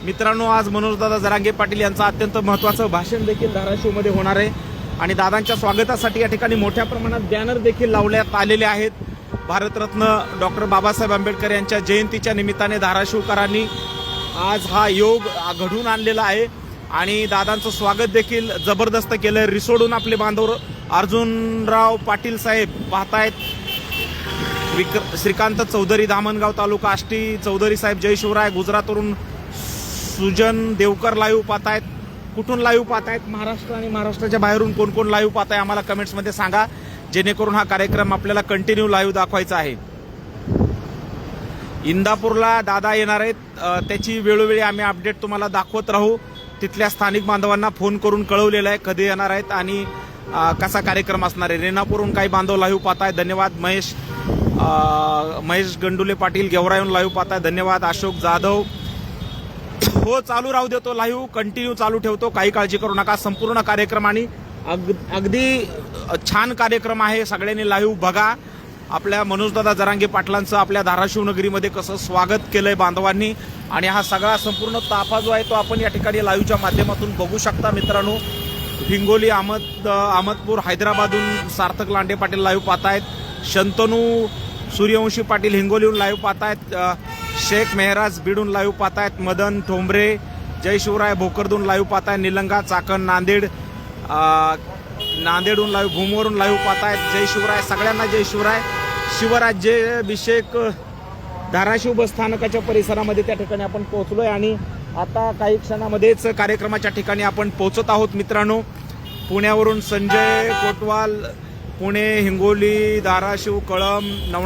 मित्रांनो, आज मनोजदादा जरांगे पाटील यांचं अत्यंत महत्त्वाचं भाषण देखील धाराशिवमध्ये होणार आहे आणि दादांच्या स्वागतासाठी या ठिकाणी मोठ्या प्रमाणात बॅनर देखील लावण्यात आलेले आहेत. भारतरत्न डॉक्टर बाबासाहेब आंबेडकर यांच्या जयंतीच्या निमित्ताने धाराशिवकरांनी आज हा योग घडवून आणलेला आहे आणि दादांचं स्वागत देखील जबरदस्त केलं. रिसोडून आपले बांधव अर्जुनराव पाटील साहेब पाहतायत. श्रीकांत चौधरी धामणगाव तालुका आष्टी चौधरी साहेब जय शिवराय. गुजरातवरून सुजन देवकर लाईव्ह पाहतायत. कुठून लाईव्ह पाहतायत? महाराष्ट्र आणि महाराष्ट्राच्या बाहेरून कोण कोण लाईव्ह पाहताय आम्हाला कमेंट्समध्ये सांगा, जेणेकरून हा कार्यक्रम आपल्याला कंटिन्यू लाईव्ह दाखवायचा आहे. इंदापूरला दादा येणार आहेत, त्याची वेळोवेळी आम्ही अपडेट तुम्हाला दाखवत राहू. तिथल्या स्थानिक बांधवांना फोन करून कळवलेलं आहे कधी येणार आहेत आणि कसा कार्यक्रम असणार आहे. रेणापूरहून काही बांधव लाईव्ह पाहताय, धन्यवाद. महेश गंडुले पाटील गेवराईहून लाईव्ह पाहताय, धन्यवाद. अशोक जाधव, हो चालू राहू देतो, लाईव्ह कंटिन्यू चालू ठेवतो, काही काळजी करू नका. संपूर्ण कार्यक्रम आणि अगदी छान कार्यक्रम आहे, सगळ्यांनी लाईव्ह बघा. आपल्या मनोजदादा जरांगे पाटलांचं आपल्या धाराशिव नगरीमध्ये कसं स्वागत केलंय बांधवांनी आणि हा सगळा संपूर्ण ताफा जो आहे तो आपण या ठिकाणी लाईव्हच्या माध्यमातून बघू शकता. मित्रांनो, हिंगोली अहमदपूर हैदराबादहून सार्थक लांडे पाटील लाईव्ह पाहतायत. शंतनू सूर्यवंशी पाटील हिंगोलीहून लाईव्ह पाहतायत. शेख मेहराज बीडून लाईव्ह पाहतायत. मदन ठोंबरे जय शिवराय भोकरदून लाईव्ह पाहतायत. निलंगा चाकण नांदेडहून लाईव्ह, भूमवरून लाईव्ह पाहतायत. जय शिवराय, सगळ्यांना जय शिवराय. शिवराज्याभिषेक धाराशिव बस स्थानकाच्या परिसरामध्ये त्या ठिकाणी आपण पोहोचलोय आणि आता काही क्षणामध्येच कार्यक्रमाच्या ठिकाणी आपण पोहोचत आहोत. मित्रांनो, पुण्यावरून संजय कोटवाल, पुणे, हिंगोली, धाराशिव, कळंब,